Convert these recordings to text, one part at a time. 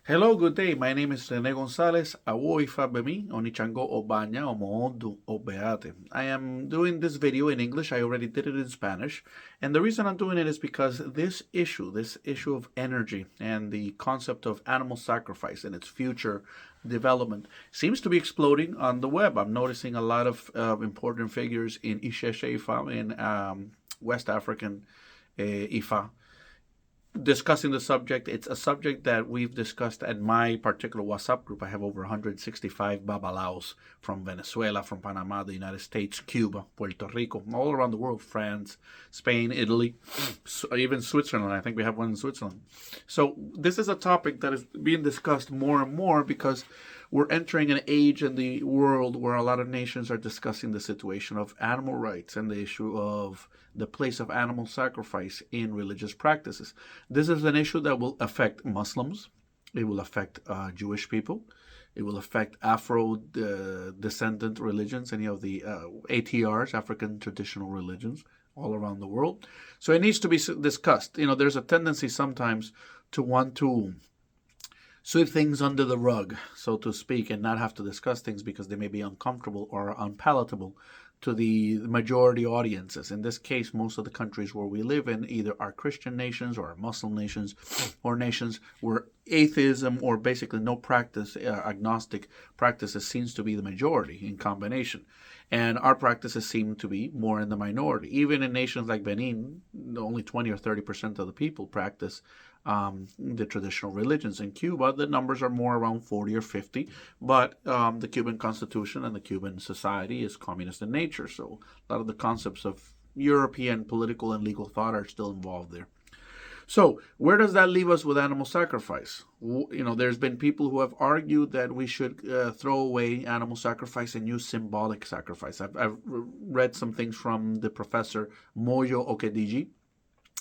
Hello, good day. My name is Rene Gonzalez. Awo ifa bemi onichango obaña omoondu obeate. I am doing this video in English. I already did it in Spanish. And the reason I'm doing it is because this issue of energy and the concept of animal sacrifice and its future development seems to be exploding on the web. I'm noticing a lot of important figures in Isheshe Ifa, in West African Ifa, discussing the subject. It's a subject that we've discussed at my particular WhatsApp group. I have over 165 Babalawos from Venezuela, from Panama, the United States, Cuba, Puerto Rico, all around the world, France, Spain, Italy, even Switzerland. I think we have one in Switzerland. So this is a topic that is being discussed more and more because we're entering an age in the world where a lot of nations are discussing the situation of animal rights and the issue of the place of animal sacrifice in religious practices. This is an issue that will affect Muslims. It will affect Jewish people. It will affect Afro-descendant religions, any of the ATRs, African traditional religions, all around the world. So it needs to be discussed. There's a tendency sometimes to want to sweep things under the rug, so to speak, and not have to discuss things because they may be uncomfortable or unpalatable to the majority audiences. In this case, most of the countries where we live in either are Christian nations or are Muslim nations or nations where atheism or basically no practice, agnostic practices seems to be the majority in combination. And our practices seem to be more in the minority. Even in nations like Benin, only 20 or 30% of the people practice the traditional religions. In Cuba, the numbers are more around 40 or 50, but the Cuban Constitution and the Cuban society is communist in nature, so a lot of the concepts of European political and legal thought are still involved there. So where does that leave us with animal sacrifice? There's been people who have argued that we should throw away animal sacrifice and use symbolic sacrifice. I've read some things from the professor Moyo Okediji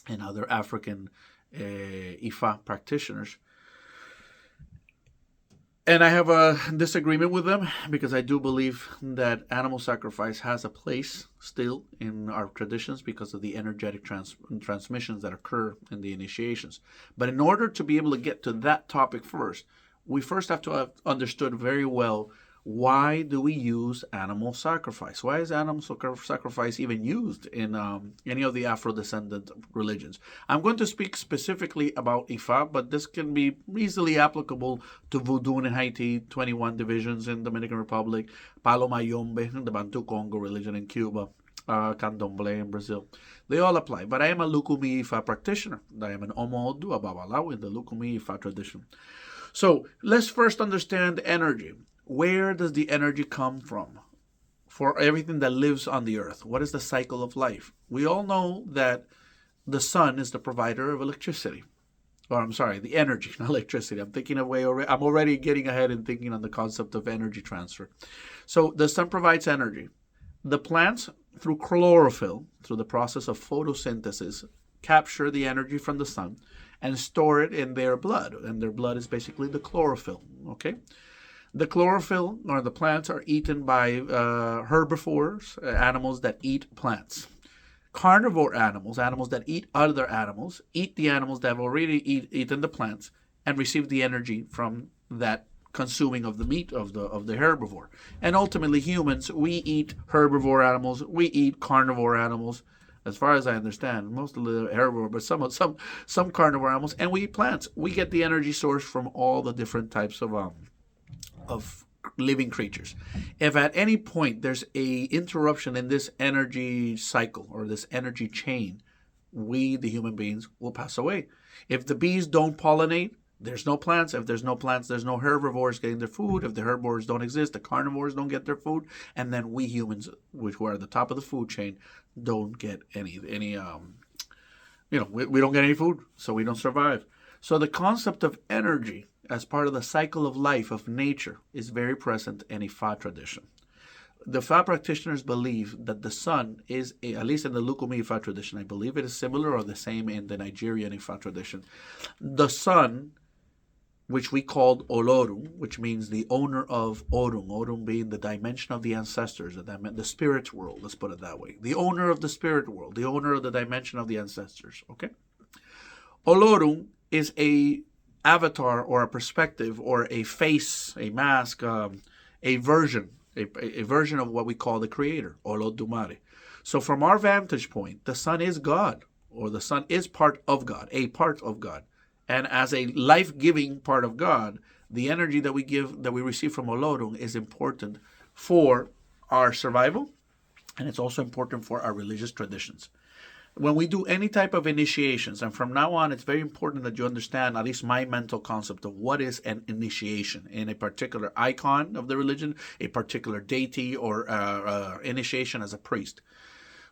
and other African Ifa practitioners. And I have a disagreement with them because I do believe that animal sacrifice has a place still in our traditions because of the energetic transmissions that occur in the initiations. But in order to be able to get to that topic first, we first have to have understood very well, why do we use animal sacrifice? Why is animal sacrifice even used in any of the Afro-descendant religions? I'm going to speak specifically about Ifa, but this can be easily applicable to Voodoo in Haiti, 21 divisions in Dominican Republic, Palo Mayombe, the Bantu Congo religion in Cuba, Candomblé in Brazil. They all apply. But I am a Lukumi Ifa practitioner. I am an Omodu, a Babalawo in the Lukumi Ifa tradition. So let's first understand energy. Where does the energy come from for everything that lives on the earth? What is the cycle of life? We all know that the sun is the provider of electricity. Or I'm sorry, the energy, not electricity. I'm already getting ahead and thinking on the concept of energy transfer. So the sun provides energy. The plants, through chlorophyll, through the process of photosynthesis, capture the energy from the sun and store it in their blood. And their blood is basically the chlorophyll, okay? The chlorophyll, or the plants, are eaten by herbivores, animals that eat plants. Carnivore animals, animals that eat other animals, eat the animals that have already eaten the plants and receive the energy from that consuming of the meat of the herbivore. And ultimately, humans, we eat herbivore animals, we eat carnivore animals, as far as I understand, most of the herbivore, but some carnivore animals, and we eat plants. We get the energy source from all the different types of living creatures. If at any point there's a interruption in this energy cycle or this energy chain, we, the human beings, will pass away. If the bees don't pollinate, there's no plants. If there's no plants, there's no herbivores getting their food. If the herbivores don't exist, the carnivores don't get their food. And then we humans, which are at the top of the food chain, don't get any we don't get any food, so we don't survive. So the concept of energy as part of the cycle of life of nature is very present in Ifa tradition. The Ifa practitioners believe that the sun is, at least in the Lukumi Ifa tradition, I believe it is similar or the same in the Nigerian Ifa tradition. The sun, which we called Olorum, which means the owner of Orum, Orum being the dimension of the ancestors, the spirit world, let's put it that way. The owner of the spirit world, the owner of the dimension of the ancestors, okay? Olorum is a avatar or a perspective or a face, a mask, a version, a version of what we call the Creator, Olodumare. So from our vantage point, the sun is God, or the sun is part of God, a part of God. And as a life-giving part of God, the energy that we receive from Olorun is important for our survival, and it's also important for our religious traditions. When we do any type of initiations, and from now on, it's very important that you understand, at least my mental concept of what is an initiation in a particular icon of the religion, a particular deity, or initiation as a priest.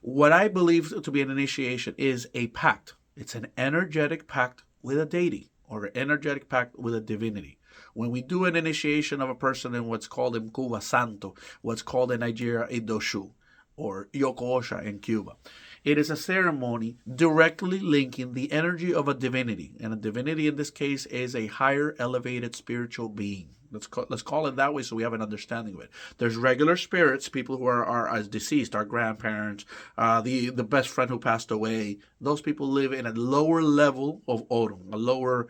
What I believe to be an initiation is a pact. It's an energetic pact with a deity, or an energetic pact with a divinity. When we do an initiation of a person in what's called in Cuba Santo, what's called in Nigeria Idoshu, or Yoko Osha in Cuba, it is a ceremony directly linking the energy of a divinity. And a divinity in this case is a higher elevated spiritual being. Let's call it that way so we have an understanding of it. There's regular spirits, people who are as deceased, our grandparents, the best friend who passed away. Those people live in a lower level of Orun, a lower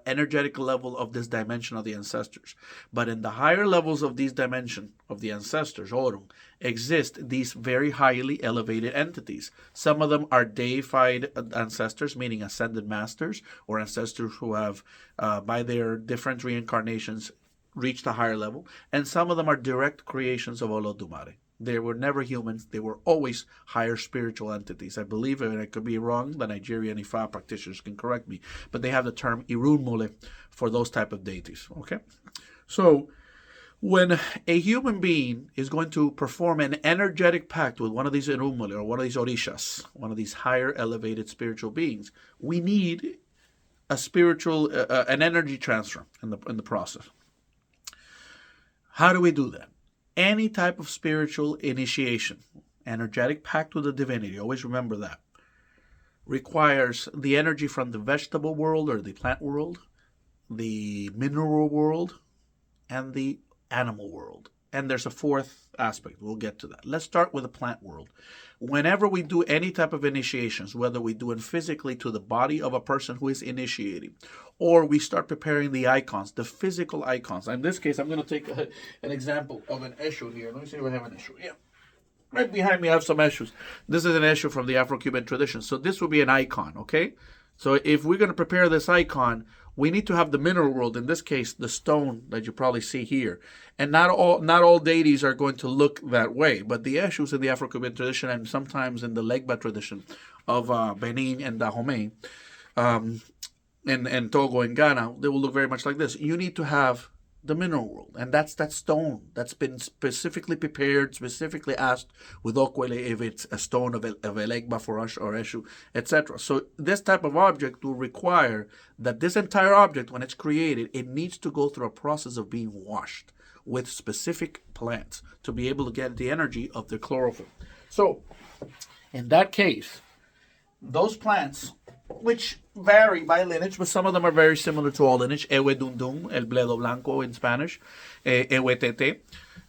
energetic level of this dimension of the ancestors. But in the higher levels of these dimension of the ancestors, Orun, exist these very highly elevated entities. Some of them are deified ancestors, meaning ascended masters, or ancestors who have, by their different reincarnations, reached a higher level. And some of them are direct creations of Olodumare. They were never humans. They were always higher spiritual entities. I believe, and I could be wrong, the Nigerian Ifa practitioners can correct me, but they have the term Irunmole for those type of deities. Okay? So when a human being is going to perform an energetic pact with one of these Irunmole or one of these Orishas, one of these higher elevated spiritual beings, we need a spiritual, an energy transfer in the process. How do we do that? Any type of spiritual initiation, energetic pact with the divinity, always remember that, requires the energy from the vegetable world or the plant world, the mineral world, and the animal world. And there's a fourth aspect. We'll get to that. Let's start with the plant world. Whenever we do any type of initiations, whether we do it physically to the body of a person who is initiating, or we start preparing the icons, the physical icons. In this case, I'm going to take an example of an issue here. Let me see if I have an issue. Yeah. Right behind me, I have some issues. This is an issue from the Afro-Cuban tradition. So this would be an icon, okay? So if we're going to prepare this icon, we need to have the mineral world, in this case, the stone that you probably see here. And not all deities are going to look that way, but the issues in the Afro-Cuban tradition and sometimes in the Legba tradition of Benin and Dahomey, and Togo and Ghana, they will look very much like this. You need to have the mineral world, and that's that stone that's been specifically prepared, specifically asked with Okwele if it's a stone of Elegba for us or Eshu, etc. So this type of object will require that this entire object, when it's created, it needs to go through a process of being washed with specific plants to be able to get the energy of the chlorophyll. So in that case, those plants, which vary by lineage, but some of them are very similar to all lineage. Ewe dundun, el bledo blanco in Spanish. Ewe tete.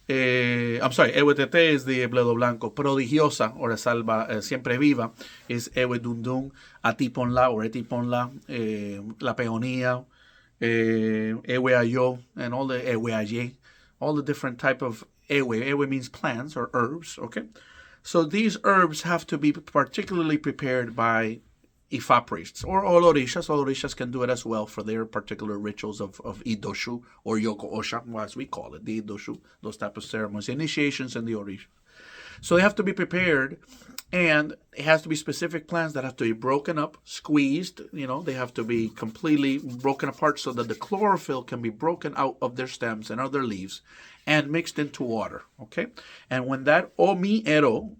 I'm sorry, Ewe tete is the bledo blanco. Prodigiosa, or salva, siempre viva, is Ewe dundun. Atiponla, or etiponla. La peonía. Ewe ayo, and all the Ewe aye. All the different type of Ewe. Ewe means plants or herbs, okay? So these herbs have to be particularly prepared by Ifa priests, or all Orishas. All Orishas can do it as well for their particular rituals of Idoshu, or Yoko Osha, as we call it, the Idoshu, those type of ceremonies, initiations in the Orisha. So they have to be prepared, and it has to be specific plants that have to be broken up, squeezed, they have to be completely broken apart so that the chlorophyll can be broken out of their stems and other leaves and mixed into water, okay? And when that omiero,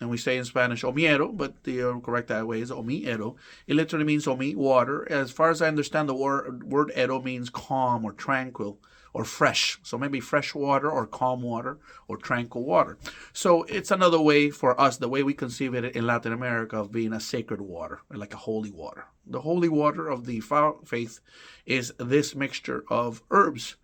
and we say in Spanish omiero, but the correct way is omiero. It literally means omi, water. As far as I understand, the word ero means calm or tranquil or fresh. So maybe fresh water or calm water or tranquil water. So it's another way for us, the way we conceive it in Latin America, of being a sacred water, like a holy water. The holy water of the faith is this mixture of herbs.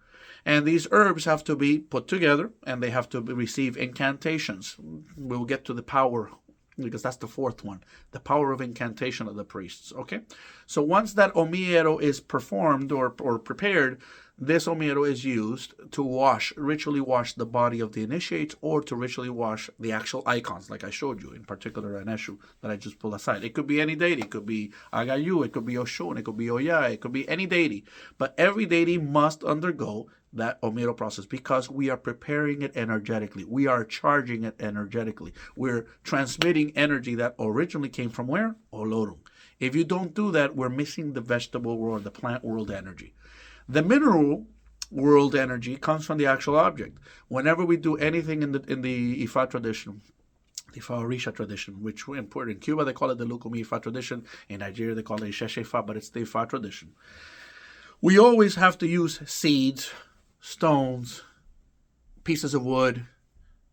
And these herbs have to be put together, and they have to receive incantations. We'll get to the power because that's the fourth one, the power of incantation of the priests. Okay, so once that omiero is performed or prepared, this omiero is used to ritually wash the body of the initiates, or to ritually wash the actual icons, like I showed you, in particular an issue that I just pulled aside. It could be any deity. It could be Agayu, it could be Oshun, it could be Oya, it could be any deity. But every deity must undergo that omiero process, because we are preparing it energetically. We are charging it energetically. We're transmitting energy that originally came from where? Olorum. If you don't do that, we're missing the vegetable world, the plant world energy. The mineral world energy comes from the actual object. Whenever we do anything in the Ifa tradition, the Ifa Orisha tradition, which we import in Cuba, they call it the Lukumi Ifa tradition. In Nigeria, they call it Isheshe Ifa, but it's the Ifa tradition. We always have to use seeds, stones, pieces of wood,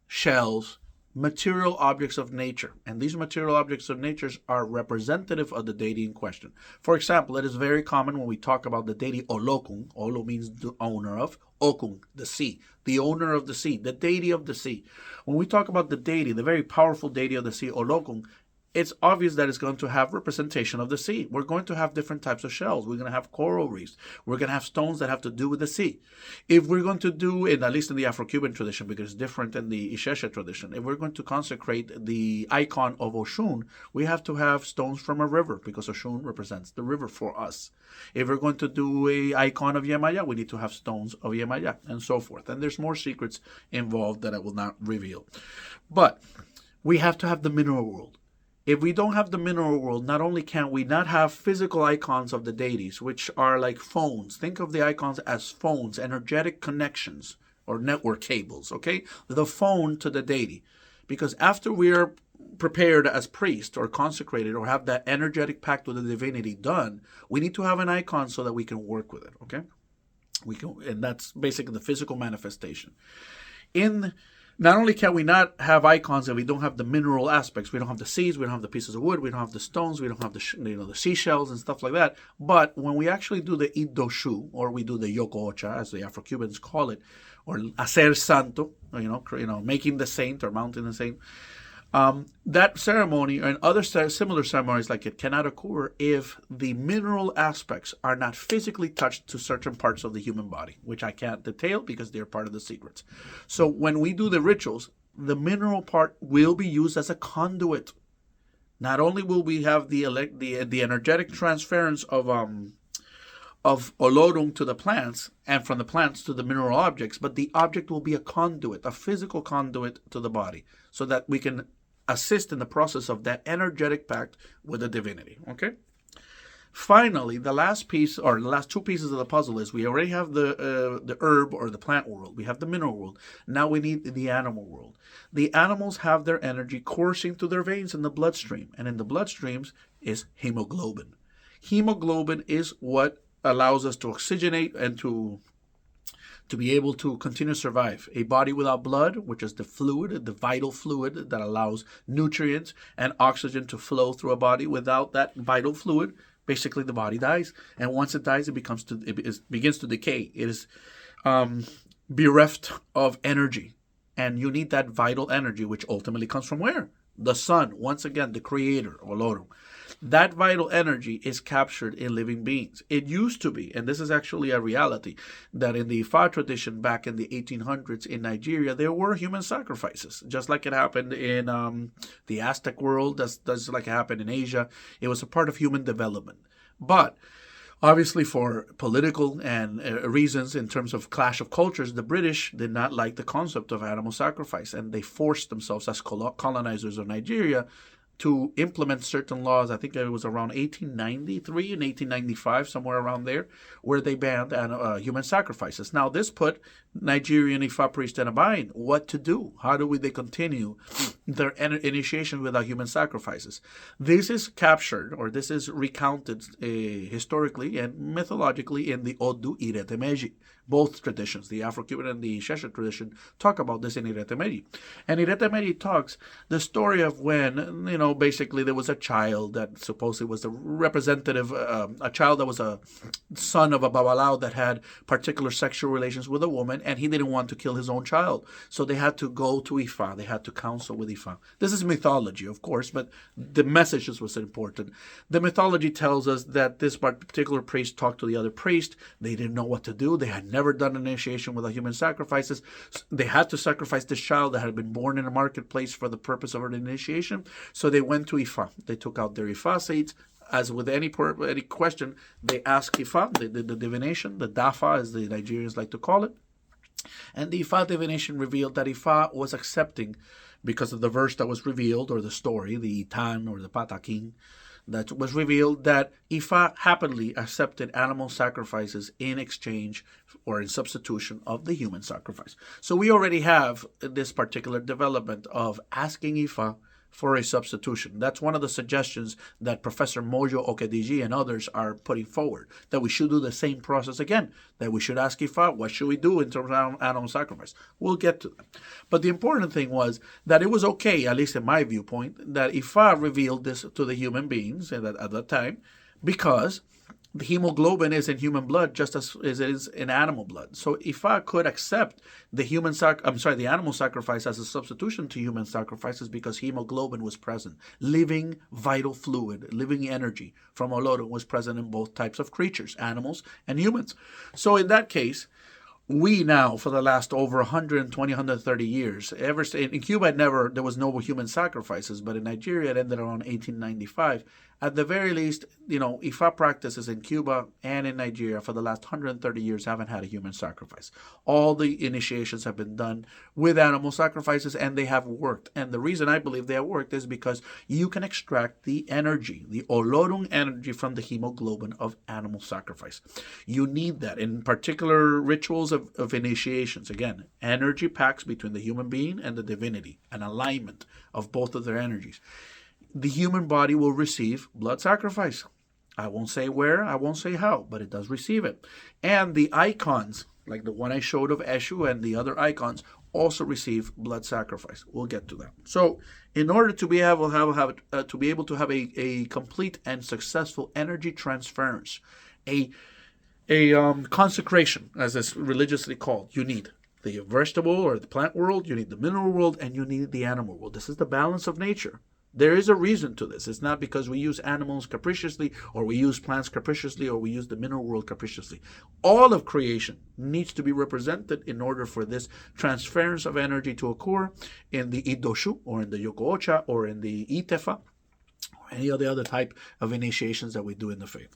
shells, material objects of nature. And these material objects of nature are representative of the deity in question. For example, it is very common when we talk about the deity Olokun. Olo means the owner of. Okun, the sea, the owner of the sea, the deity of the sea. When we talk about the deity, the very powerful deity of the sea, Olokun, it's obvious that it's going to have representation of the sea. We're going to have different types of shells. We're going to have coral reefs. We're going to have stones that have to do with the sea. If we're going to do, at least in the Afro-Cuban tradition, because it's different in the Isheshe tradition, if we're going to consecrate the icon of Oshun, we have to have stones from a river, because Oshun represents the river for us. If we're going to do an icon of Yemaya, we need to have stones of Yemaya, and so forth. And there's more secrets involved that I will not reveal. But we have to have the mineral world. If we don't have the mineral world, not only can we not have physical icons of the deities, which are like phones. Think of the icons as phones, energetic connections or network cables, okay? The phone to the deity. Because after we are prepared as priests or consecrated or have that energetic pact with the divinity done, we need to have an icon so that we can work with it, okay? And that's basically the physical manifestation. Not only can we not have icons if we don't have the mineral aspects, we don't have the seeds, we don't have the pieces of wood, we don't have the stones, we don't have the seashells and stuff like that. But when we actually do the idoshu, or we do the yoko ocha, as the Afro-Cubans call it, or hacer santo, making the saint or mounting the saint, that ceremony and other similar ceremonies like it cannot occur if the mineral aspects are not physically touched to certain parts of the human body, which I can't detail because they're part of the secrets. So when we do the rituals, the mineral part will be used as a conduit. Not only will we have the energetic transference of olorum to the plants, and from the plants to the mineral objects, but the object will be a conduit, a physical conduit to the body, so that we can assist in the process of that energetic pact with the divinity. Okay. Finally, the last piece, or the last two pieces of the puzzle, is we already have the herb or the plant world. We have the mineral world. Now we need the animal world. The animals have their energy coursing through their veins in the bloodstream, and in the bloodstreams is hemoglobin. Hemoglobin is what allows us to oxygenate and to be able to continue to survive. A body without blood, which is the fluid, the vital fluid that allows nutrients and oxygen to flow through a body, without that vital fluid, basically the body dies. And once it dies, it begins to decay. It is bereft of energy. And you need that vital energy, which ultimately comes from where? The sun, once again, the creator, Olorum. That vital energy is captured in living beings. It used to be, and this is actually a reality, that in the Ifa tradition back in the 1800s in Nigeria, there were human sacrifices, just like it happened in the Aztec world, just like it happened in Asia. It was a part of human development. But obviously, for political and reasons in terms of clash of cultures, the British did not like the concept of animal sacrifice, and they forced themselves as colonizers of Nigeria to implement certain laws. I think it was around 1893 and 1895, somewhere around there, where they banned human sacrifices. Now, this put Nigerian Ifa priests in a bind. What to do? How do they continue their initiation without human sacrifices? This is captured, or this is recounted historically and mythologically in the Odu Iretemeji. Both traditions, the Afro-Cuban and the Isheshe tradition, talk about this in Iretemeji. And Iretemeji talks the story of when, basically there was a child that supposedly was the representative, a child that was a son of a Babalawos that had particular sexual relations with a woman, and he didn't want to kill his own child. So they had to go to Ifa. They had to counsel with Ifa. This is mythology, of course, but the message was important. The mythology tells us that this particular priest talked to the other priest. They didn't know what to do. They had never done initiation without human sacrifices. They had to sacrifice this child that had been born in a marketplace for the purpose of an initiation. So they went to Ifa. They took out their Ifa seeds. As with any question, they ask Ifa, the divination, the Dafa, as the Nigerians like to call it. And the Ifa divination revealed that Ifa was accepting, because of the verse that was revealed, or the story, the Itan or the Patakin, that was revealed, that Ifa happily accepted animal sacrifices in exchange or in substitution of the human sacrifice. So we already have this particular development of asking Ifa for a substitution. That's one of the suggestions that Professor Mojo Okediji and others are putting forward, that we should do the same process again, that we should ask Ifa, what should we do in terms of animal sacrifice? We'll get to that. But the important thing was that it was okay, at least in my viewpoint, that Ifa revealed this to the human beings at that time, because the hemoglobin is in human blood just as it is in animal blood. So Ifa could accept the animal sacrifice as a substitution to human sacrifices, because hemoglobin was present. Living vital fluid, living energy from Oloro was present in both types of creatures, animals and humans. So in that case, we now, for the last over 120, 130 years, in Cuba, there was no human sacrifices, but in Nigeria, it ended around 1895. At the very least, Ifa practices in Cuba and in Nigeria for the last 130 years haven't had a human sacrifice. All the initiations have been done with animal sacrifices, and they have worked. And the reason I believe they have worked is because you can extract the energy, the olorun energy, from the hemoglobin of animal sacrifice. You need that in particular rituals of initiations. Again, energy packs between the human being and the divinity, an alignment of both of their energies. The human body will receive blood sacrifice. I won't say where, I won't say how, but it does receive it. And the icons, like the one I showed of Eshu and the other icons, also receive blood sacrifice. We'll get to that. So in order to be able to have a complete and successful energy transference, a consecration, as it's religiously called, you need the vegetable or the plant world, you need the mineral world, and you need the animal world. This is the balance of nature. There is a reason to this. It's not because we use animals capriciously, or we use plants capriciously, or we use the mineral world capriciously. All of creation needs to be represented in order for this transference of energy to occur in the Idoshu, or in the Yokoocha, or in the Itefa, or any of the other type of initiations that we do in the faith.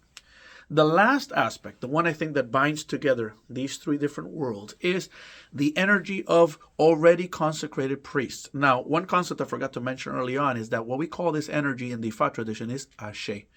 The last aspect, the one I think that binds together these three different worlds, is the energy of already consecrated priests. Now, one concept I forgot to mention early on is that what we call this energy in the Ifa tradition is Ashe.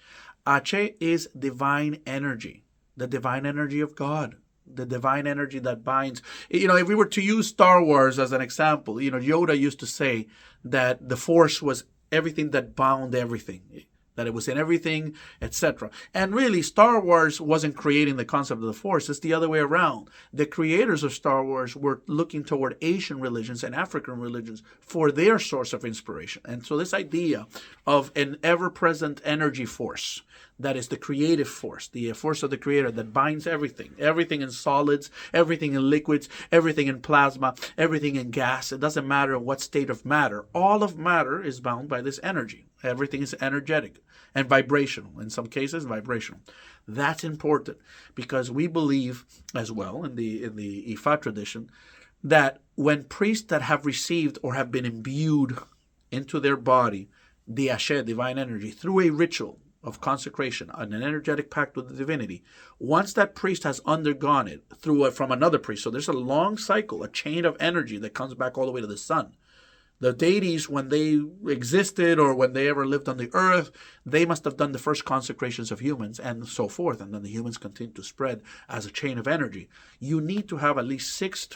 Ashe is divine energy, the divine energy of God, the divine energy that binds. If we were to use Star Wars as an example, Yoda used to say that the Force was everything that bound everything, that it was in everything, etc. And really, Star Wars wasn't creating the concept of the Force. It's the other way around. The creators of Star Wars were looking toward Asian religions and African religions for their source of inspiration. And so this idea of an ever-present energy force, that is the creative force, the force of the creator that binds everything in solids, everything in liquids, everything in plasma, everything in gas. It doesn't matter what state of matter. All of matter is bound by this energy. Everything is energetic and vibrational, in some cases vibrational. That's important, because we believe as well in the Ifa tradition that when priests that have received or have been imbued into their body the Ashe, divine energy, through a ritual of consecration, an energetic pact with the divinity, once that priest has undergone it from another priest, so there's a long cycle, a chain of energy that comes back all the way to the sun. The deities, when they existed or when they ever lived on the earth, they must have done the first consecrations of humans and so forth, and then the humans continue to spread as a chain of energy. You need to have at least 6,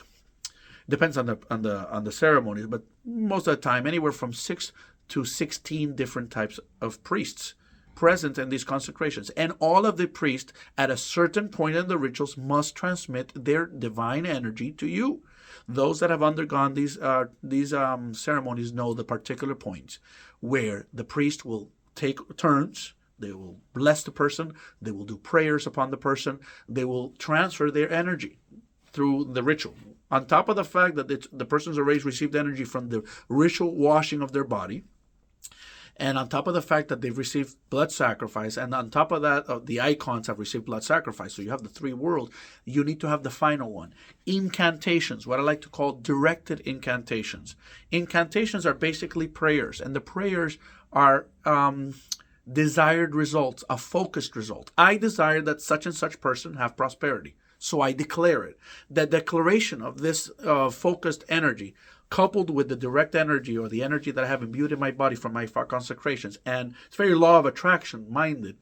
depends on the ceremonies, but most of the time anywhere from 6 to 16 different types of priests present in these consecrations. And all of the priests at a certain point in the rituals must transmit their divine energy to you. Those that have undergone these ceremonies know the particular points where the priest will take turns. They will bless the person. They will do prayers upon the person. They will transfer their energy through the ritual. On top of the fact that the persons are raised received energy from the ritual washing of their body, and on top of the fact that they've received blood sacrifice, and on top of that, the icons have received blood sacrifice. So you have the three worlds. You need to have the final one. Incantations, what I like to call directed incantations. Incantations are basically prayers, and the prayers are desired results, a focused result. I desire that such and such person have prosperity. So I declare it. The declaration of this focused energy, coupled with the direct energy or the energy that I have imbued in my body from my consecrations, and it's very law of attraction minded,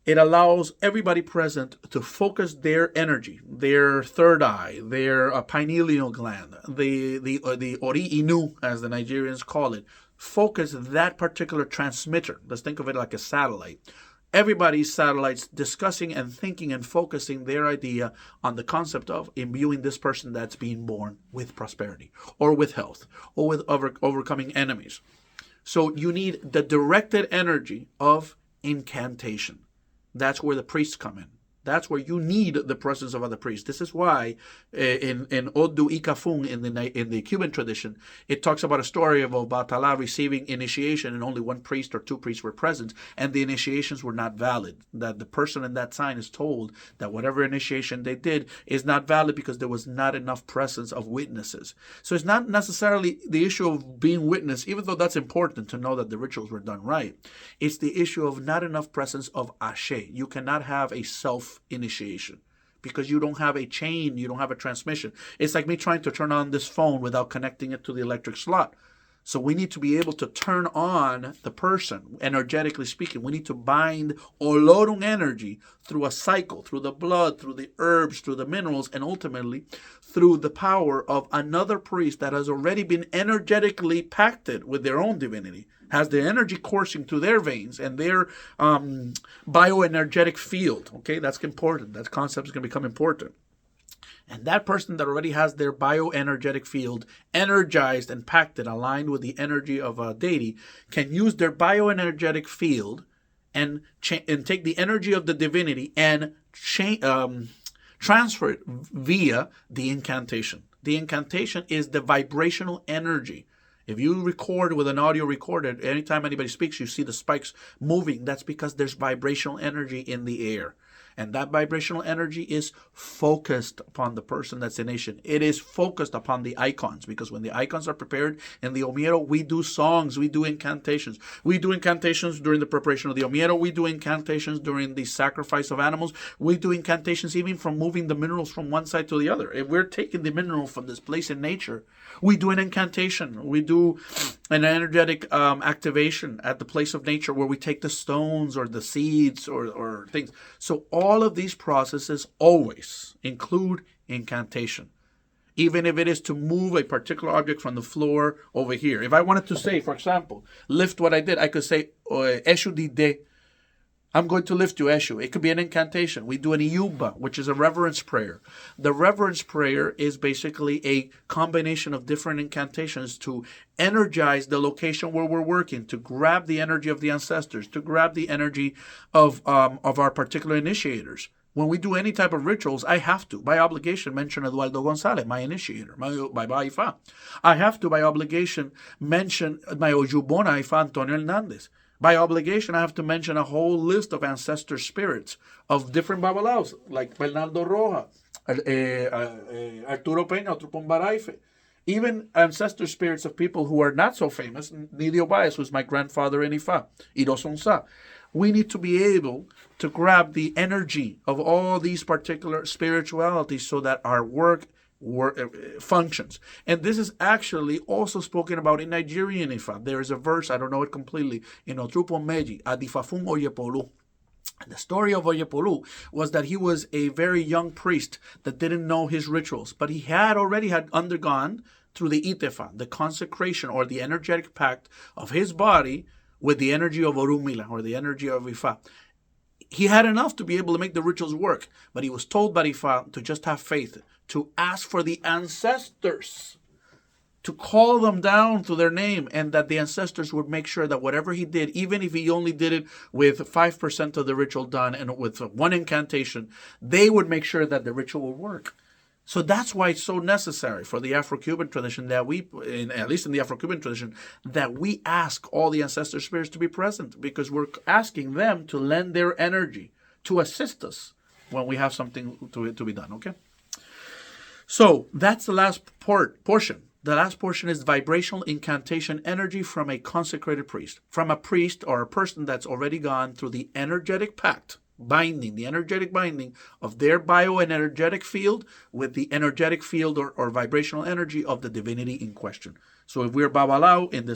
it allows everybody present to focus their energy, their third eye, their pineal gland, the ori inu, as the Nigerians call it, focus that particular transmitter. Let's think of it like a satellite. Everybody's satellites discussing and thinking and focusing their idea on the concept of imbuing this person that's being born with prosperity or with health or with overcoming enemies. So you need the directed energy of incantation. That's where the priests come in. That's where you need the presence of other priests. This is why in Odu Ikafung, in the Cuban tradition, it talks about a story of Obatala receiving initiation and only one priest or two priests were present, and the initiations were not valid. That the person in that sign is told that whatever initiation they did is not valid because there was not enough presence of witnesses. So it's not necessarily the issue of being witness, even though that's important to know that the rituals were done right. It's the issue of not enough presence of ashe. You cannot have a self-initiation because you don't have a chain, you don't have a transmission. It's like me trying to turn on this phone without connecting it to the electric slot. So we need to be able to turn on the person, energetically speaking. We need to bind olorum energy through a cycle, through the blood, through the herbs, through the minerals, and ultimately through the power of another priest that has already been energetically pacted with their own divinity, has the energy coursing through their veins and their bioenergetic field. Okay, that's important. That concept is going to become important. And that person that already has their bioenergetic field energized and pacted, aligned with the energy of a deity, can use their bioenergetic field and take the energy of the divinity and transfer it via the incantation. The incantation is the vibrational energy. If you record with an audio recorder, anytime anybody speaks, you see the spikes moving. That's because there's vibrational energy in the air. And that vibrational energy is focused upon the person that's in nation. It is focused upon the icons, because when the icons are prepared in the omiero, we do songs, we do incantations. We do incantations during the preparation of the omiero. We do incantations during the sacrifice of animals. We do incantations even from moving the minerals from one side to the other. If we're taking the mineral from this place in nature, we do an incantation. We do an energetic activation at the place of nature where we take the stones or the seeds or things. So all of these processes always include incantation, even if it is to move a particular object from the floor over here. If I wanted to say, for example, lift what I did, I could say, Eshu di de. I'm going to lift you, Eshu. It could be an incantation. We do an iyuba, which is a reverence prayer. The reverence prayer is basically a combination of different incantations to energize the location where we're working, to grab the energy of the ancestors, to grab the energy of our particular initiators. When we do any type of rituals, I have to, by obligation, mention Eduardo Gonzalez, my initiator, my Ifa. I have to, by obligation, mention my Ojubona Ifa Antonio Hernandez. By obligation, I have to mention a whole list of ancestor spirits of different Babalawos, like Bernardo Roja, Arturo Peña, Trupon Baraife. Even ancestor spirits of people who are not so famous, Nidio Baez, who's my grandfather in Ifa, Irosonsa. We need to be able to grab the energy of all these particular spiritualities so that our work functions. And this is actually also spoken about in Nigerian Ifa. There is a verse, I don't know it completely, in Otrupo Meji, Adifafun Oyepolu. The story of Oyepolu was that he was a very young priest that didn't know his rituals, but he had undergone through the Itefa, the consecration or the energetic pact of his body with the energy of Orunmila or the energy of Ifa. He had enough to be able to make the rituals work, but he was told by Ifa to just have faith, to ask for the ancestors, to call them down to their name, and that the ancestors would make sure that whatever he did, even if he only did it with 5% of the ritual done and with one incantation, they would make sure that the ritual would work. So that's why it's so necessary for the Afro-Cuban tradition that at least in the Afro-Cuban tradition, that we ask all the ancestor spirits to be present, because we're asking them to lend their energy to assist us when we have something to be done, okay? So that's the last portion. The last portion is vibrational incantation energy from a consecrated priest, from a priest or a person that's already gone through the energetic pact, the energetic binding of their bioenergetic field with the energetic field or vibrational energy of the divinity in question. So if we're Babalao in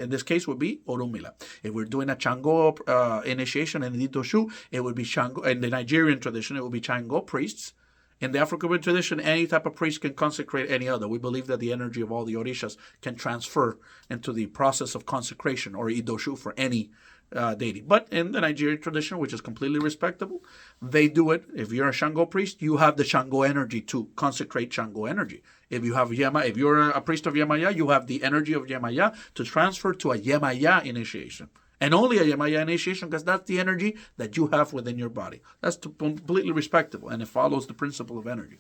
this case would be Orunmila. If we're doing a Chango initiation in the Dito, it would be Chango. In the Nigerian tradition, it would be Chango priests. In the Afro-Cuban tradition, any type of priest can consecrate any other. We believe that the energy of all the Orishas can transfer into the process of consecration or idoshu for any deity. But in the Nigerian tradition, which is completely respectable, they do it. If you're a Shango priest, you have the Shango energy to consecrate Shango energy. If you're a priest of Yemaya, you have the energy of Yemaya to transfer to a Yemaya initiation. And only a Yemaya initiation, because that's the energy that you have within your body. That's completely respectable, and it follows the principle of energy.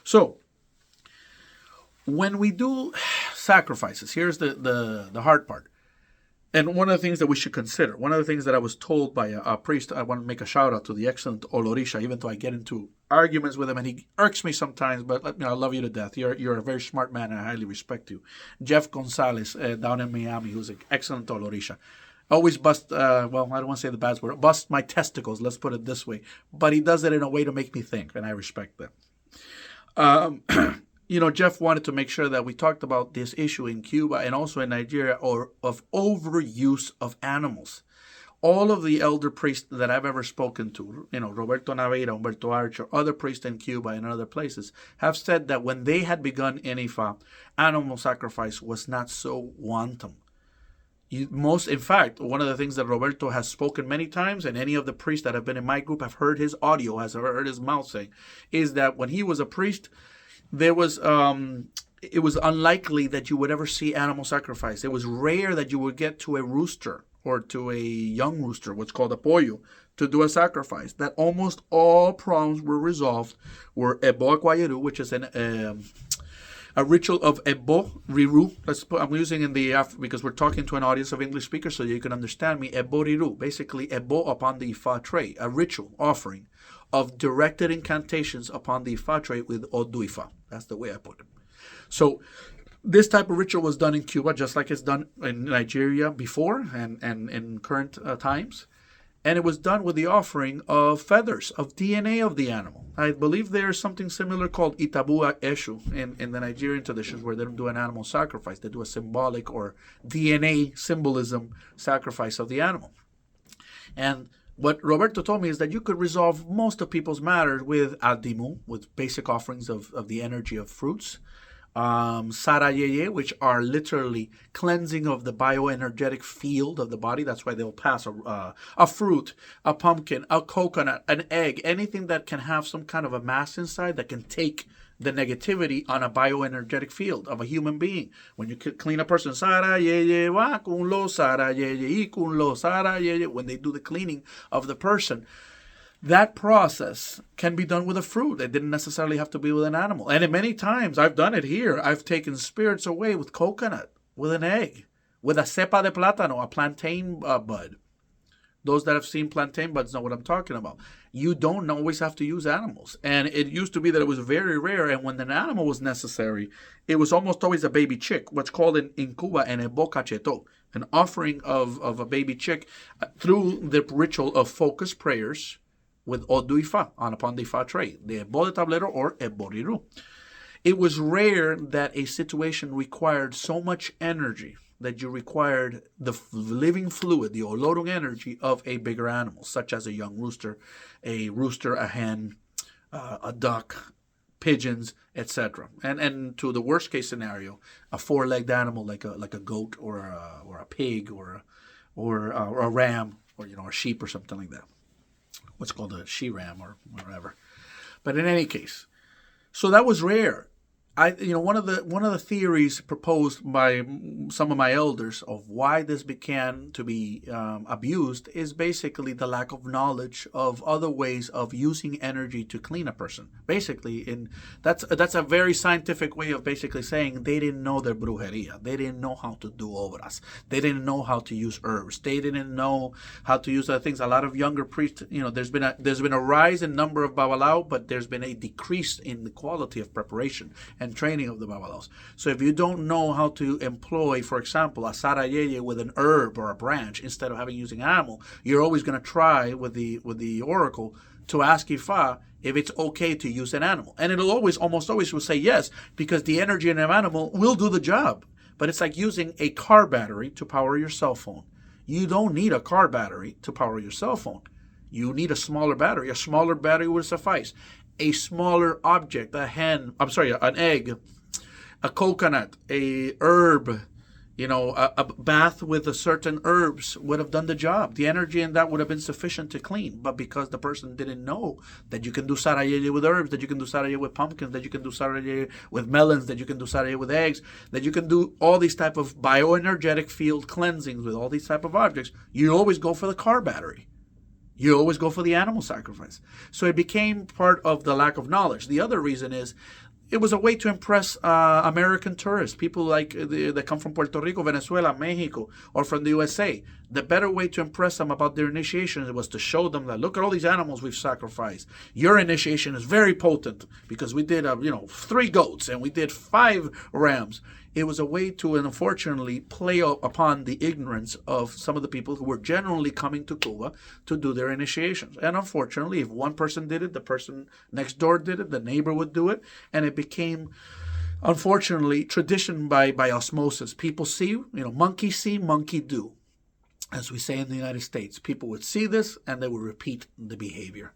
So, when we do sacrifices, here's the hard part. And one of the things that we should consider, one of the things that I was told by a priest, I want to make a shout out to the excellent Olorisha, even though I get into arguments with him and he irks me sometimes, but I love you to death. You're a very smart man and I highly respect you. Jeff Gonzalez down in Miami, who's an excellent Olorisha. Always bust, I don't want to say the bad word, bust my testicles, let's put it this way. But he does it in a way to make me think, and I respect that. Jeff wanted to make sure that we talked about this issue in Cuba and also in Nigeria of overuse of animals. All of the elder priests that I've ever spoken to, Roberto Naveira, Humberto Archer, other priests in Cuba and other places, have said that when they had begun Enifa, animal sacrifice was not so wanton. In fact, one of the things that Roberto has spoken many times, and any of the priests that have been in my group have heard his audio, has heard his mouth saying, is that when he was a priest, it was unlikely that you would ever see animal sacrifice. It was rare that you would get to a rooster or to a young rooster, what's called a pollo, to do a sacrifice. That almost all problems were resolved were ebo aquayeru, which is a ritual of ebo riru. I'm using in the because we're talking to an audience of English speakers, so you can understand me. Ebo riru, basically ebo upon the ifa tray, a ritual offering of directed incantations upon the ifa tray with oduifa. That's the way I put it. So this type of ritual was done in Cuba, just like it's done in Nigeria before and in current times. And it was done with the offering of feathers, of DNA of the animal. I believe there's something similar called Itabua Eshu in the Nigerian traditions, where they don't do an animal sacrifice. They do a symbolic or DNA symbolism sacrifice of the animal. And what Roberto told me is that you could resolve most of people's matters with adimu, with basic offerings of the energy of fruits. Sarayeye, which are literally cleansing of the bioenergetic field of the body. That's why they'll pass a fruit, a pumpkin, a coconut, an egg, anything that can have some kind of a mass inside that can take the negativity on a bioenergetic field of a human being. When you clean a person, sarayeye wa kun lo sarayeye kun lo sarayeye, when they do the cleaning of the person, that process can be done with a fruit. It didn't necessarily have to be with an animal. And many times, I've done it here. I've taken spirits away with coconut, with an egg, with a cepa de plátano, a plantain bud. Those that have seen plantain buds know what I'm talking about. You don't always have to use animals. And it used to be that it was very rare, and when an animal was necessary, it was almost always a baby chick, what's called in Cuba an ebo cacheto, an offering of a baby chick through the ritual of focused prayers with oduifa upon the ifa tray, the ebo de tablero or eboriru. It was rare that a situation required so much energy that you required the living fluid, the olorung energy of a bigger animal, such as a young rooster, a hen, a duck, pigeons, etc. And to the worst case scenario, a four-legged animal like a goat or a pig or a ram or a sheep or something like that. What's called a she-ram or whatever. But in any case, so that was rare. one of the theories proposed by some of my elders of why this began to be abused is basically the lack of knowledge of other ways of using energy to clean a person. Basically, that's a very scientific way of basically saying they didn't know their brujeria. They didn't know how to do obras. They didn't know how to use herbs. They didn't know how to use other things. A lot of younger priests, there's been a rise in number of Babalawos, but there's been a decrease in the quality of preparation and training of the Babalawos. So if you don't know how to employ, for example, a sarayeye with an herb or a branch instead of using animal, you're always going to try with the oracle to ask Ifa if it's okay to use an animal. And it'll almost always will say yes, because the energy in an animal will do the job. But it's like using a car battery to power your cell phone. You don't need a car battery to power your cell phone. You need a smaller battery. A smaller battery will suffice. A smaller object, an egg, a coconut, a herb, a bath with a certain herbs would have done the job. The energy in that would have been sufficient to clean. But because the person didn't know that you can do sarayeye with herbs, that you can do sarayeye with pumpkins, that you can do sarayeye with melons, that you can do sarayeye with eggs, that you can do all these type of bioenergetic field cleansings with all these type of objects, you always go for the car battery. You always go for the animal sacrifice. So it became part of the lack of knowledge. The other reason is it was a way to impress American tourists, people like that come from Puerto Rico, Venezuela, Mexico, or from the USA. The better way to impress them about their initiation was to show them that, look at all these animals we've sacrificed. Your initiation is very potent because we did 3 goats and we did 5 rams. It was a way to, unfortunately, play upon the ignorance of some of the people who were generally coming to Cuba to do their initiations. And unfortunately, if one person did it, the person next door did it, the neighbor would do it, and it became, unfortunately, tradition by osmosis. People see, monkey see, monkey do. As we say in the United States, people would see this and they would repeat the behavior.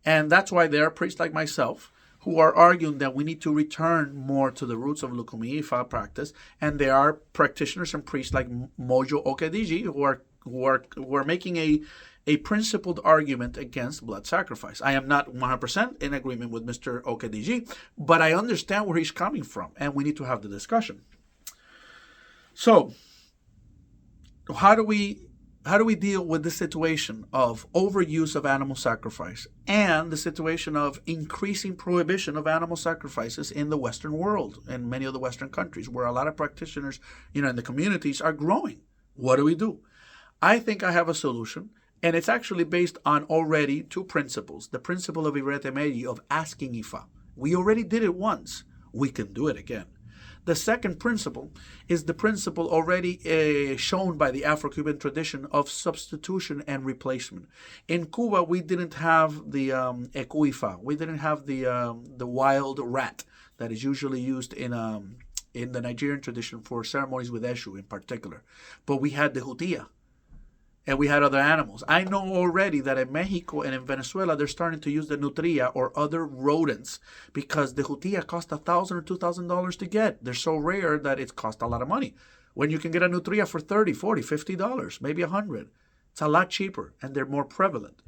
And that's why there are priests like myself who are arguing that we need to return more to the roots of Lukumi Ifa practice, and there are practitioners and priests like Mojo Okediji who are making a principled argument against blood sacrifice. I am not 100% in agreement with Mr. Okediji, but I understand where he's coming from, and we need to have the discussion. So, how do we deal with the situation of overuse of animal sacrifice and the situation of increasing prohibition of animal sacrifices in the Western world and many of the Western countries where a lot of practitioners, in the communities are growing? What do we do? I think I have a solution, and it's actually based on already 2 principles. The principle of Irete Meji, of asking Ifa. We already did it once. We can do it again. The second principle is the principle already shown by the Afro-Cuban tradition of substitution and replacement. In Cuba, we didn't have the ecuifa. We didn't have the wild rat that is usually used in the Nigerian tradition for ceremonies with Eshu in particular. But we had the jutia. And we had other animals. I know already that in Mexico and in Venezuela, they're starting to use the nutria or other rodents because the jutia cost $1,000 or $2,000 to get. They're so rare that it costs a lot of money. When you can get a nutria for $30, $40, $50, maybe $100, it's a lot cheaper and they're more prevalent.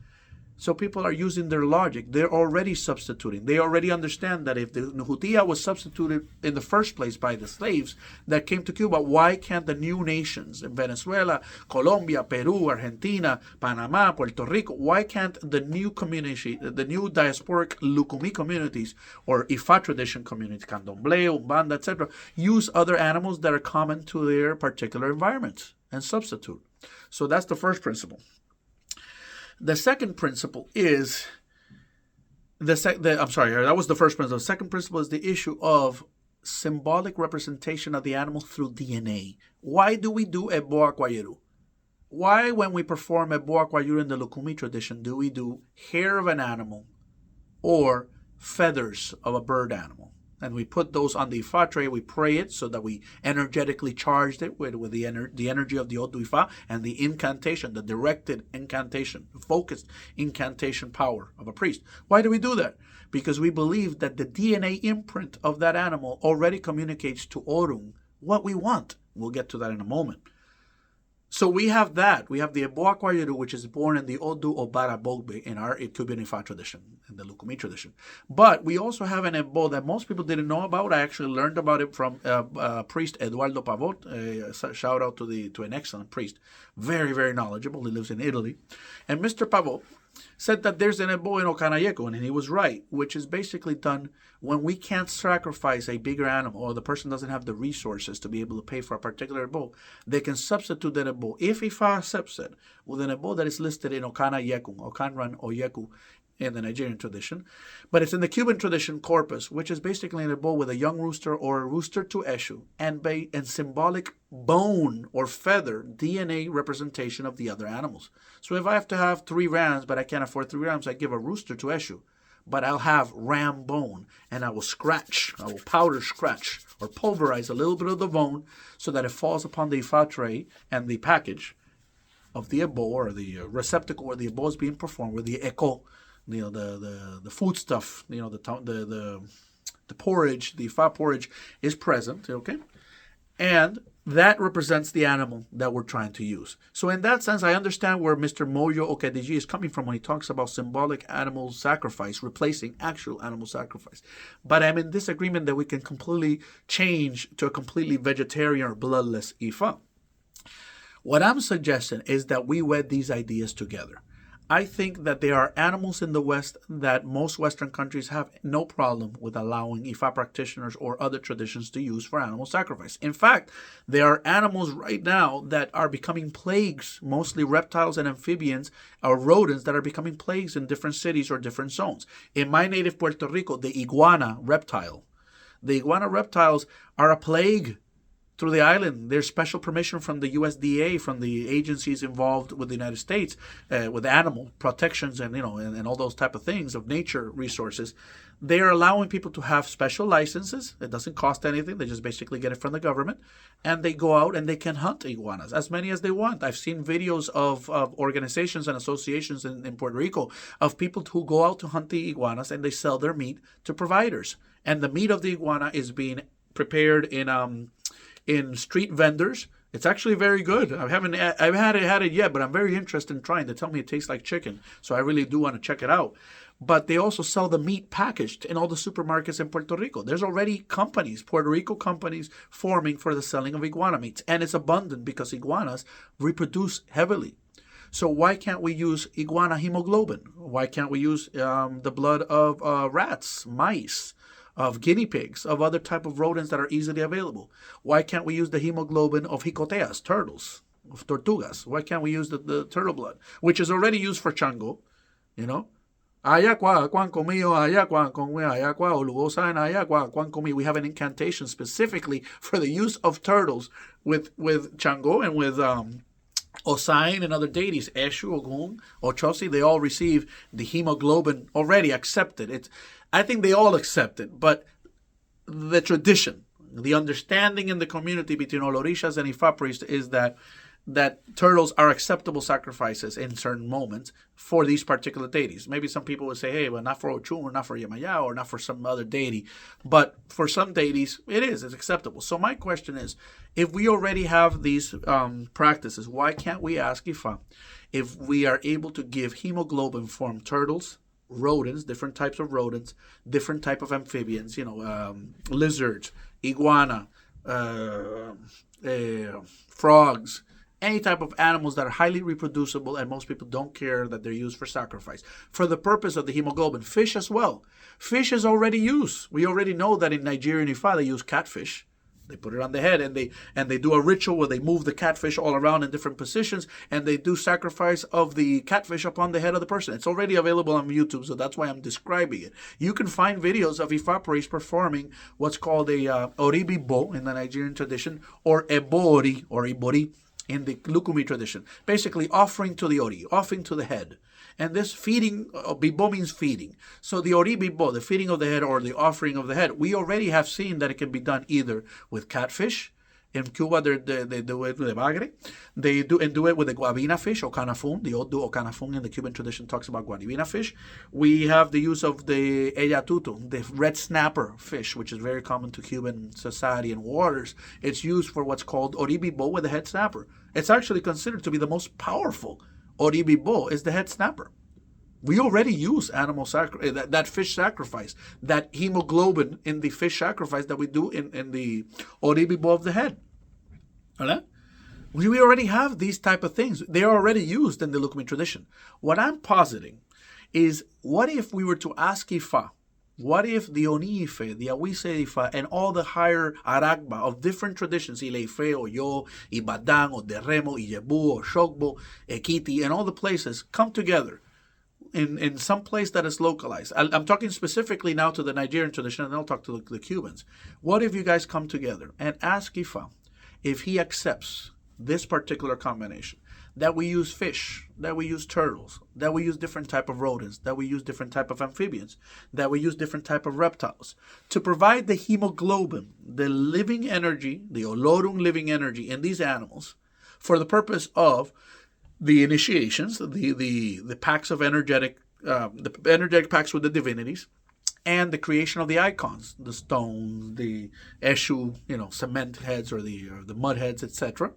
So people are using their logic. They're already substituting. They already understand that if the jutia was substituted in the first place by the slaves that came to Cuba, why can't the new nations in Venezuela, Colombia, Peru, Argentina, Panama, Puerto Rico, why can't the new community, the new diasporic Lukumi communities or Ifa tradition communities, Candomblé, Umbanda, etc., use other animals that are common to their particular environments and substitute? So that's the first principle. The second principle is that was the first principle. The second principle is the issue of symbolic representation of the animal through DNA. Why do we do Ebo Akwayeru? Why, when we perform Ebo Akwayeru in the Lukumi tradition, do we do hair of an animal or feathers of a bird animal? And we put those on the Ifa tray, we pray it so that we energetically charged it with the energy of the Odu Ifa and the incantation, the directed incantation, focused incantation power of a priest. Why do we do that? Because we believe that the DNA imprint of that animal already communicates to Orun what we want. We'll get to that in a moment. So we have that. We have the Ebo Aquayuru, which is born in the Odu Obara Bogbe in our Ethiopian Ifa tradition, in the Lukumi tradition. But we also have an Ebo that most people didn't know about. I actually learned about it from priest Eduardo Pavot. Shout out to an excellent priest. Very, very knowledgeable. He lives in Italy. And Mr. Pavot said that there's an Ebo in Okanayeko, and he was right, which is basically done when we can't sacrifice a bigger animal or the person doesn't have the resources to be able to pay for a particular Ebo. They can substitute that Ebo, if Ifa accepts it, with an Ebo that is listed in Okanayeku, Okanran Oyeku, in the Nigerian tradition. But it's in the Cuban tradition, corpus, which is basically an Ebo with a young rooster or a rooster to Eshu, and symbolic bone or feather, DNA representation of the other animals. So if I have to have 3 rams, but I can't afford 3 rams, I give a rooster to Eshu. But I'll have ram bone, and I will powder scratch, or pulverize a little bit of the bone so that it falls upon the Ifa tray and the package of the Ebo, or the receptacle where the Ebo is being performed, where the Eko, the food stuff, the porridge, the Ifa porridge is present, okay? And that represents the animal that we're trying to use. So in that sense, I understand where Mr. Moyo Okediji is coming from when he talks about symbolic animal sacrifice replacing actual animal sacrifice. But I'm in disagreement that we can completely change to a completely vegetarian or bloodless Ifa. What I'm suggesting is that we wed these ideas together. I think that there are animals in the West that most Western countries have no problem with allowing Ifa practitioners or other traditions to use for animal sacrifice. In fact, there are animals right now that are becoming plagues, mostly reptiles and amphibians or rodents that are becoming plagues in different cities or different zones. In my native Puerto Rico, the iguana reptiles are a plague through the island. There's special permission from the USDA, from the agencies involved with the United States, with animal protections and all those type of things of nature resources. They are allowing people to have special licenses. It doesn't cost anything. They just basically get it from the government, and they go out and they can hunt iguanas, as many as they want. I've seen videos of organizations and associations in Puerto Rico of people who go out to hunt the iguanas, and they sell their meat to providers. And the meat of the iguana is being prepared in street vendors. It's actually very good. I haven't had it yet, but I'm very interested in trying. They tell me it tastes like chicken, so I really do want to check it out. But they also sell the meat packaged in all the supermarkets in Puerto Rico. There's already companies, Puerto Rico companies, forming for the selling of iguana meats, and it's abundant because iguanas reproduce heavily. So why can't we use iguana hemoglobin? Why can't we use the blood of rats, mice, of guinea pigs, of other type of rodents that are easily available? Why can't we use the hemoglobin of jicoteas, turtles, of tortugas? Why can't we use the turtle blood, which is already used for chango, Ayakwa, kwan komiyo, ayakwa, konwe, ayakwa, olugosa, and ayakwa, kwan komi. We have an incantation specifically for the use of turtles with chango and with Osain and other deities, Eshu, Ogun, Ochosi. They all receive the hemoglobin already accepted. I think they all accept it, but the tradition, the understanding in the community between Olorishas and Ifa priests is that turtles are acceptable sacrifices in certain moments for these particular deities. Maybe some people would say, hey, well, not for Ochun, or not for Yamaya, or not for some other deity. But for some deities, it's acceptable. So my question is, if we already have these practices, why can't we ask Ifa if we are able to give hemoglobin from turtles, rodents, different types of rodents, different type of amphibians, lizards, iguana, frogs, any type of animals that are highly reproducible and most people don't care that they're used for sacrifice. For the purpose of the hemoglobin, fish as well. Fish is already used. We already know that in Nigerian Ifa they use catfish. They put it on the head and they do a ritual where they move the catfish all around in different positions and they do sacrifice of the catfish upon the head of the person. It's already available on YouTube, so that's why I'm describing it. You can find videos of Ifa priests performing what's called a oribibo in the Nigerian tradition, or ebori or ibori in the Lukumi tradition. Basically offering to the ori, offering to the head. And this feeding, bibo means feeding. So the ori bibo, the feeding of the head or the offering of the head, we already have seen that it can be done either with catfish, In Cuba, they do it with the bagre. They do it with the guabina fish, or canafun. The old do canafun in the Cuban tradition talks about guabina fish. We have the use of the eyatutu, the red snapper fish, which is very common to Cuban society and waters. It's used for what's called oribibo with the head snapper. It's actually considered to be the most powerful. Oribibo is the head snapper. We already use that fish sacrifice, that hemoglobin in the fish sacrifice that we do in the oribibo of the head. Right? We already have these type of things. They are already used in the Lukumi tradition. What I'm positing is, what if we were to ask Ifa, what if the Onife, the Awise Ifa, and all the higher Aragba of different traditions, Ileife, Oyo, Ibadan, or Derremo, Ijebu, or Shogbo, Ekiti, and all the places come together in some place that is localized. I'm talking specifically now to the Nigerian tradition, and I'll talk to the Cubans. What if you guys come together and ask Ifa if he accepts this particular combination, that we use fish, that we use turtles, that we use different type of rodents, that we use different type of amphibians, that we use different type of reptiles, to provide the hemoglobin, the living energy, the olorum living energy in these animals, for the purpose of the initiations, the packs of energetic packs with the divinities, and the creation of the icons, the stones, the eshu, cement heads, or the mud heads, etc.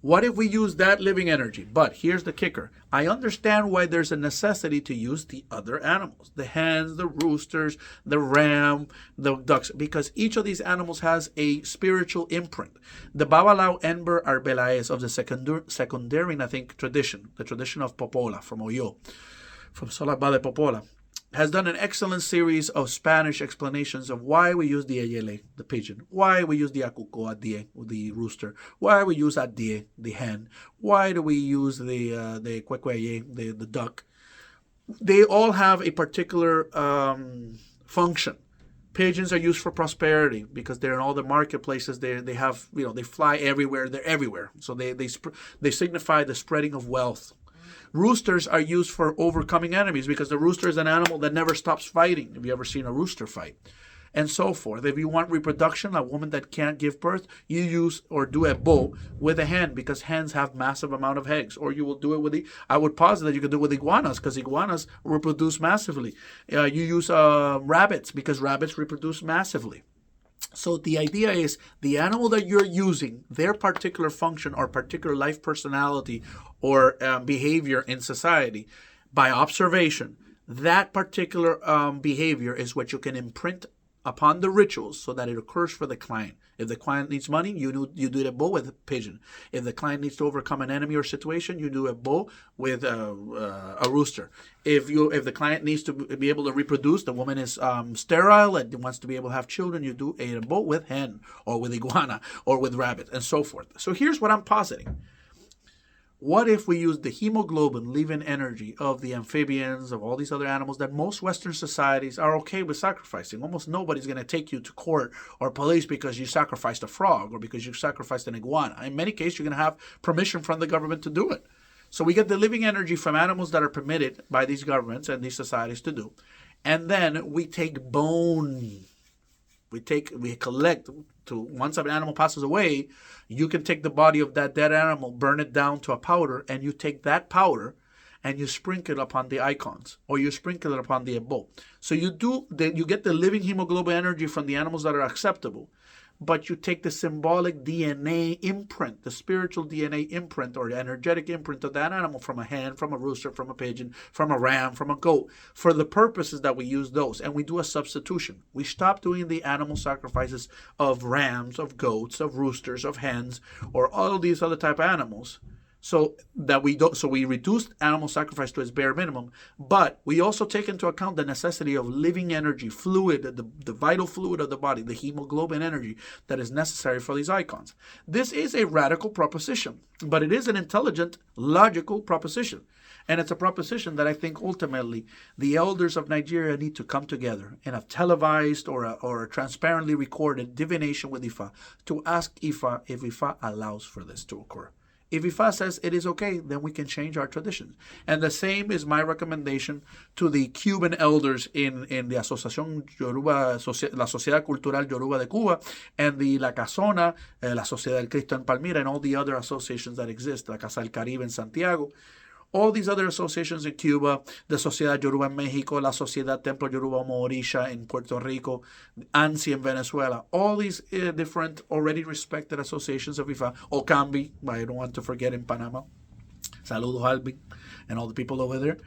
What if we use that living energy? But here's the kicker. I understand why there's a necessity to use the other animals, the hens, the roosters, the ram, the ducks, because each of these animals has a spiritual imprint. The Babalawo Enber Arbeláez of the secundarian, I think, tradition, the tradition of Popola, from Oyo, from Solaba de Popola, has done an excellent series of Spanish explanations of why we use the ayele, the pigeon, why we use the akuko, adie, the rooster, why we use adie, the hen, why do we use the kwekwaye, the duck. They all have a particular function. Pigeons are used for prosperity because they're in all the marketplaces. They have, they fly everywhere. They're everywhere. So they signify the spreading of wealth. Roosters are used for overcoming enemies because the rooster is an animal that never stops fighting. Have you ever seen a rooster fight? And so forth. If you want reproduction, a woman that can't give birth, you use or do a bow with a hen, because hens have massive amount of eggs. Or you will do it with I would posit that you could do it with iguanas, because iguanas reproduce massively. You use rabbits, because rabbits reproduce massively. So the idea is, the animal that you're using, their particular function or particular life personality or behavior in society, by observation, that particular behavior is what you can imprint upon the rituals so that it occurs for the client. If the client needs money, you do a bow with a pigeon. If the client needs to overcome an enemy or situation, you do a bow with a rooster. If the client needs to be able to reproduce, the woman is sterile and wants to be able to have children, you do a bow with hen or with iguana or with rabbit, and so forth. So here's what I'm positing. What if we use the hemoglobin, living energy of the amphibians, of all these other animals that most Western societies are okay with sacrificing? Almost nobody's going to take you to court or police because you sacrificed a frog or because you sacrificed an iguana. In many cases, you're going to have permission from the government to do it. So we get the living energy from animals that are permitted by these governments and these societies to do. And then we take bone. We collect. Once an animal passes away, you can take the body of that dead animal, burn it down to a powder, and you take that powder and you sprinkle it upon the icons, or you sprinkle it upon the abo. So you get the living hemoglobin energy from the animals that are acceptable, but you take the symbolic DNA imprint, the spiritual DNA imprint or the energetic imprint of that animal, from a hen, from a rooster, from a pigeon, from a ram, from a goat, for the purposes that we use those. And we do a substitution. We stop doing the animal sacrifices of rams, of goats, of roosters, of hens, or all of these other type of animals. So we reduce animal sacrifice to its bare minimum, but we also take into account the necessity of living energy, fluid, the vital fluid of the body, the hemoglobin energy that is necessary for these icons. This is a radical proposition, but it is an intelligent, logical proposition. And it's a proposition that I think ultimately the elders of Nigeria need to come together in a televised or a transparently recorded divination with Ifa to ask Ifa if Ifa allows for this to occur. If IFA says it is okay, then we can change our traditions. And the same is my recommendation to the Cuban elders in the Asociación Yoruba, la Sociedad Cultural Yoruba de Cuba, and the La Casona, la Sociedad del Cristo en Palmira, and all the other associations that exist, la Casa del Caribe in Santiago. All these other associations in Cuba, the Sociedad Yoruba en Mexico, la Sociedad Templo Yoruba Morisha in Puerto Rico, ANSI in Venezuela, all these different already respected associations of IFA, Ocambi, I don't want to forget in Panama, Saludos Albi, and all the people over there.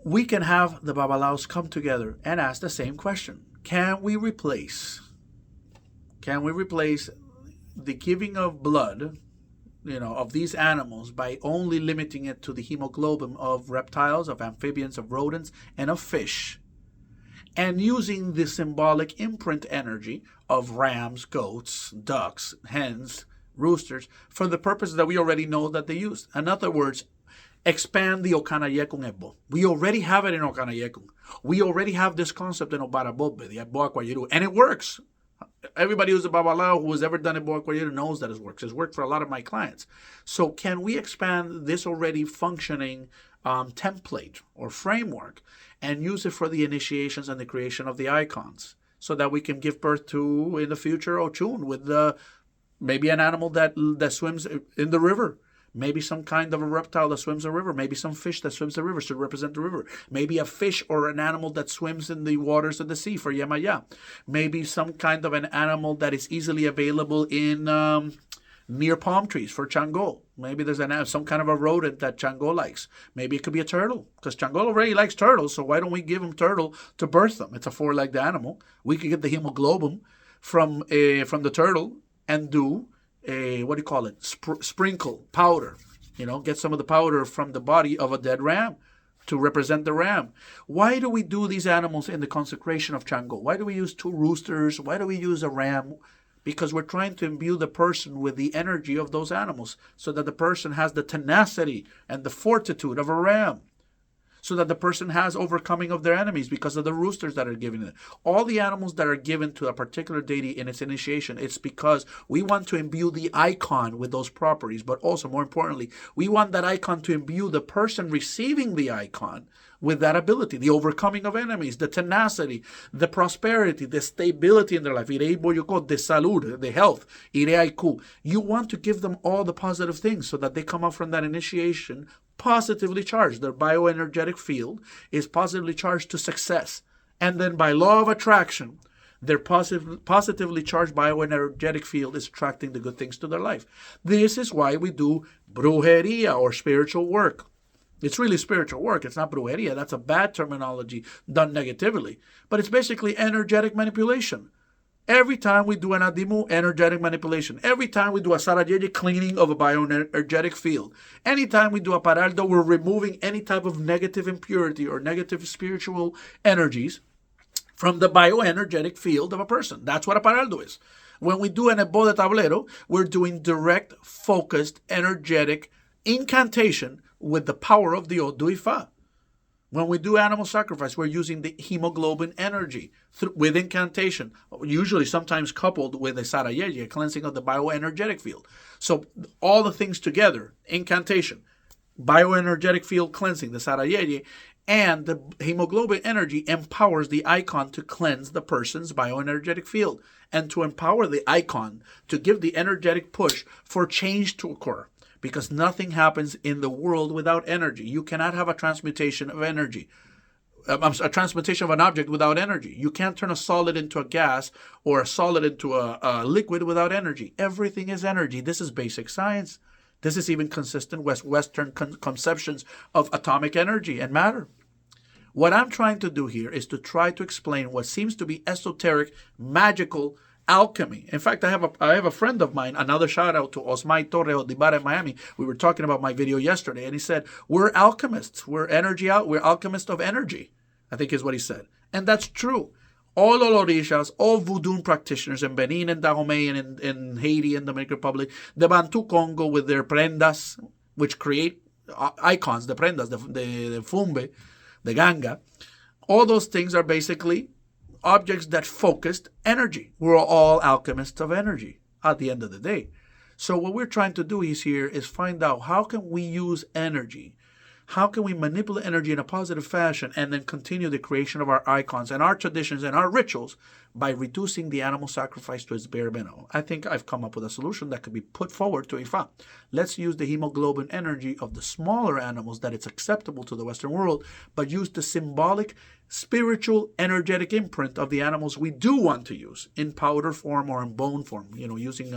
We can have the Babalawos come together and ask the same question. Can we replace the giving of blood, of these animals by only limiting it to the hemoglobin of reptiles, of amphibians, of rodents, and of fish, and using the symbolic imprint energy of rams, goats, ducks, hens, roosters, for the purposes that we already know that they use. In other words, expand the Okanayekun Ebo. We already have it in Okanayekun. We already have this concept in Obarabobe, the Ebo Aquayiru, and it works. Everybody who's a Babalawo who has ever done a Boaquayero knows that it works. It's worked for a lot of my clients. So can we expand this already functioning template or framework and use it for the initiations and the creation of the icons so that we can give birth to, in the future, Ochun with maybe an animal that swims in the river. Maybe some kind of a reptile that swims a river. Maybe some fish that swims the river to represent the river. Maybe a fish or an animal that swims in the waters of the sea for Yemaya. Maybe some kind of an animal that is easily available in near palm trees for Chango. Maybe there's some kind of a rodent that Chango likes. Maybe it could be a turtle because Chango already likes turtles. So why don't we give him turtle to birth them? It's a four-legged animal. We could get the hemoglobin from the turtle and do sprinkle powder, get some of the powder from the body of a dead ram to represent the ram. Why do we do these animals in the consecration of Chango? Why do we use 2 roosters? Why do we use a ram? Because we're trying to imbue the person with the energy of those animals so that the person has the tenacity and the fortitude of a ram, so that the person has overcoming of their enemies because of the roosters that are given it. All the animals that are given to a particular deity in its initiation, it's because we want to imbue the icon with those properties, but also, more importantly, we want that icon to imbue the person receiving the icon with that ability, the overcoming of enemies, the tenacity, the prosperity, the stability in their life, the salud, the health. You want to give them all the positive things so that they come out from that initiation positively charged. Their bioenergetic field is positively charged to success. And then by law of attraction, their positively charged bioenergetic field is attracting the good things to their life. This is why we do brujeria or spiritual work. It's really spiritual work. It's not brujeria. That's a bad terminology done negatively. But it's basically energetic manipulation. Every time we do an adimu, energetic manipulation. Every time we do a sarayeye, cleaning of a bioenergetic field. Anytime we do a paraldo, we're removing any type of negative impurity or negative spiritual energies from the bioenergetic field of a person. That's what a paraldo is. When we do an ebo de tablero, we're doing direct, focused, energetic incantation with the power of the Odu Ifa. When we do animal sacrifice, we're using the hemoglobin energy with incantation, usually sometimes coupled with a sarayeye, a cleansing of the bioenergetic field. So all the things together, incantation, bioenergetic field cleansing, the sarayeye, and the hemoglobin energy empowers the icon to cleanse the person's bioenergetic field and to empower the icon to give the energetic push for change to occur. Because nothing happens in the world without energy. You cannot have a transmutation of energy, a transmutation of an object without energy. You can't turn a solid into a gas or a solid into a liquid without energy. Everything is energy. This is basic science. This is even consistent with Western conceptions of atomic energy and matter. What I'm trying to do here is to try to explain what seems to be esoteric, magical alchemy. In fact, I have a friend of mine, another shout out to Osmay Torre Odibara in Miami. We were talking about my video yesterday, and he said, we're alchemists. We're alchemists of energy, I think is what he said. And that's true. All Olorishas, all voodoo practitioners in Benin and Dahomey and in Haiti and Dominican Republic, the Bantu Congo with their prendas, which create icons, the prendas, the fumbe, the ganga, all those things are basically objects that focused energy. We're all alchemists of energy at the end of the day. So what we're trying to do is find out how can we use energy, how can we manipulate energy in a positive fashion, and then continue the creation of our icons and our traditions and our rituals by reducing the animal sacrifice to its bare minimum. I think I've come up with a solution that could be put forward to IFA. Let's use the hemoglobin energy of the smaller animals that it's acceptable to the Western world, but use the symbolic, spiritual, energetic imprint of the animals we do want to use in powder form or in bone form, using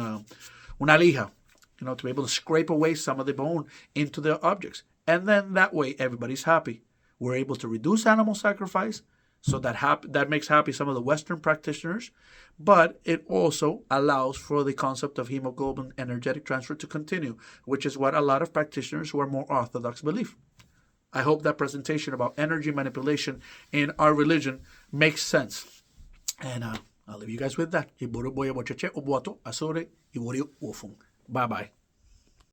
una lija, to be able to scrape away some of the bone into the objects. And then that way, everybody's happy. We're able to reduce animal sacrifice, so that makes happy some of the Western practitioners, but it also allows for the concept of hemoglobin energetic transfer to continue, which is what a lot of practitioners who are more orthodox believe. I hope that presentation about energy manipulation in our religion makes sense. And I'll leave you guys with that. Bye-bye.